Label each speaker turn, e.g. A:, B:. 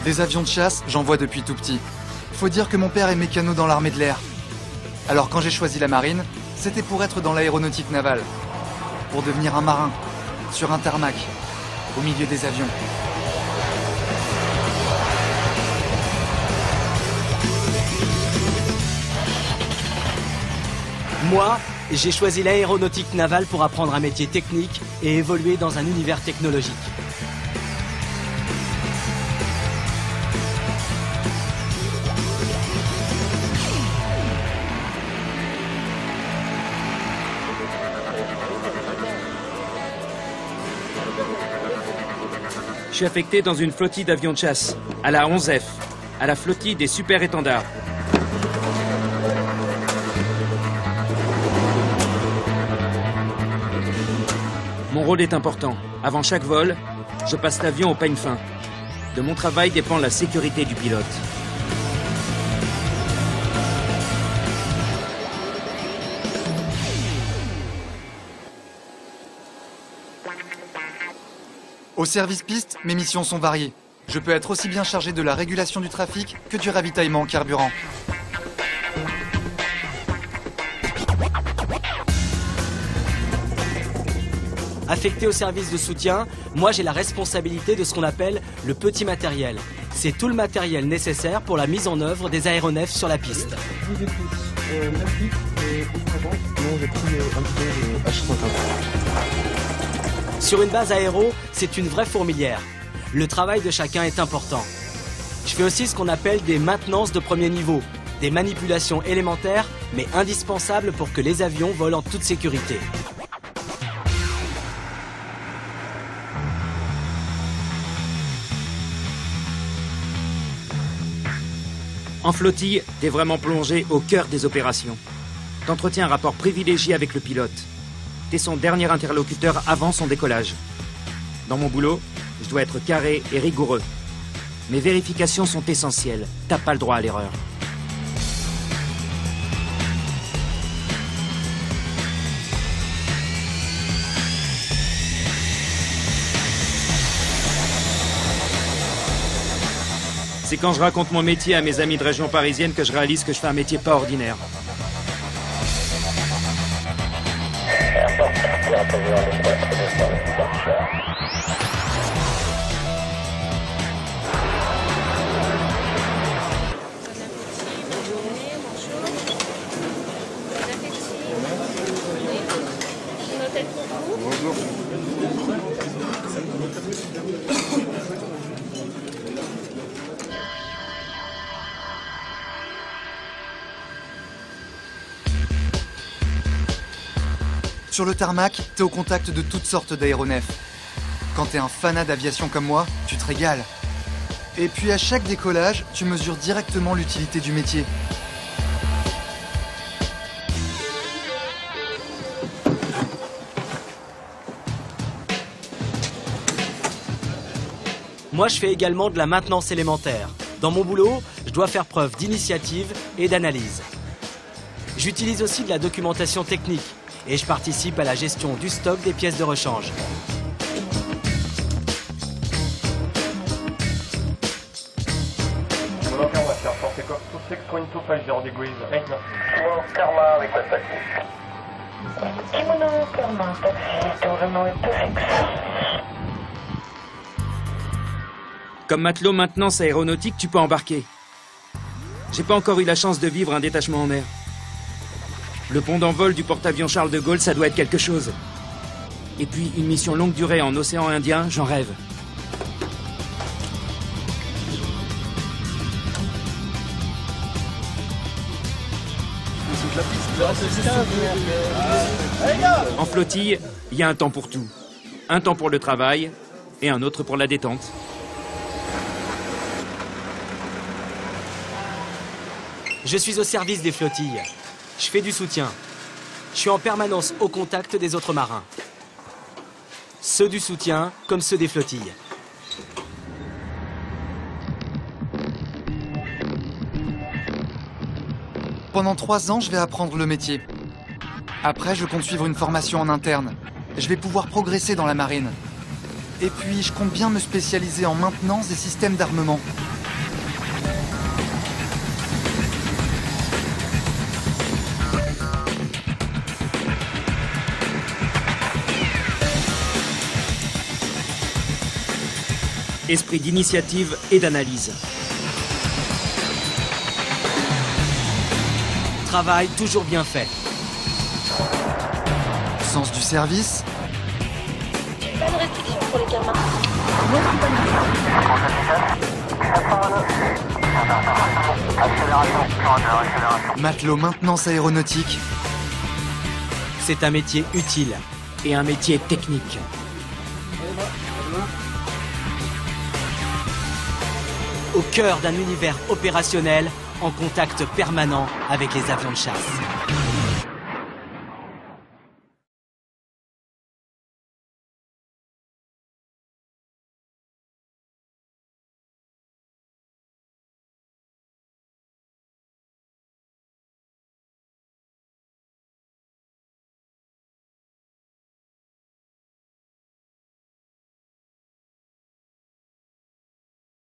A: Des avions de chasse, j'en vois depuis tout petit. Faut dire que mon père est mécano dans l'armée de l'air. Alors quand j'ai choisi la marine, c'était pour être dans l'aéronautique navale. Pour devenir un marin, sur un tarmac, au milieu des avions.
B: Moi, j'ai choisi l'aéronautique navale pour apprendre un métier technique et évoluer dans un univers technologique.
C: Je suis affecté dans une flottille d'avions de chasse, à la 11F, à la flottille des super-étendards. Mon rôle est important. Avant chaque vol, je passe l'avion au peigne fin. De mon travail dépend la sécurité du pilote.
A: Au service piste, mes missions sont variées. Je peux être aussi bien chargé de la régulation du trafic que du ravitaillement en carburant.
B: Affecté au service de soutien, moi j'ai la responsabilité de ce qu'on appelle le petit matériel. C'est tout le matériel nécessaire pour la mise en œuvre des aéronefs sur la piste.
D: Je vous écoute. 9 litres et non, j'ai pris un bidon de H50.
B: Sur une base aéro, c'est une vraie fourmilière. Le travail de chacun est important. Je fais aussi ce qu'on appelle des maintenances de premier niveau, des manipulations élémentaires mais indispensables pour que les avions volent en toute sécurité.
C: En flottille, t'es vraiment plongé au cœur des opérations. T'entretiens un rapport privilégié avec le pilote. T'es son dernier interlocuteur avant son décollage. Dans mon boulot, je dois être carré et rigoureux. Mes vérifications sont essentielles. T'as pas le droit à l'erreur. C'est quand je raconte mon métier à mes amis de région parisienne que je réalise que je fais un métier pas ordinaire.
A: Sur le tarmac, t'es au contact de toutes sortes d'aéronefs. Quand t'es un fanat d'aviation comme moi, tu te régales. Et puis à chaque décollage, tu mesures directement l'utilité du métier.
B: Moi, je fais également de la maintenance élémentaire. Dans mon boulot, je dois faire preuve d'initiative et d'analyse. J'utilise aussi de la documentation technique et je participe à la gestion du stock des pièces de rechange.
C: Comme matelot maintenance aéronautique, tu peux embarquer. J'ai pas encore eu la chance de vivre un détachement en mer. Le pont d'envol du porte-avions Charles de Gaulle, ça doit être quelque chose. Et puis une mission longue durée en océan Indien, j'en rêve. En flottille, il y a un temps pour tout. Un temps pour le travail et un autre pour la détente.
B: Je suis au service des flottilles. Je fais du soutien. Je suis en permanence au contact des autres marins. ceux du soutien comme ceux des flottilles.
A: Pendant 3 ans, je vais apprendre le métier. Après, je compte suivre une formation en interne. Je vais pouvoir progresser dans la marine. Et puis, je compte bien me spécialiser en maintenance des systèmes d'armement.
C: Esprit d'initiative et d'analyse.
B: Travail toujours bien fait.
A: Sens du service.
E: Pas de restriction pour les gamins.
A: Matelot maintenance aéronautique.
B: C'est un métier utile.
C: Et un métier technique.
B: Au cœur d'un univers opérationnel en contact permanent avec les avions de chasse.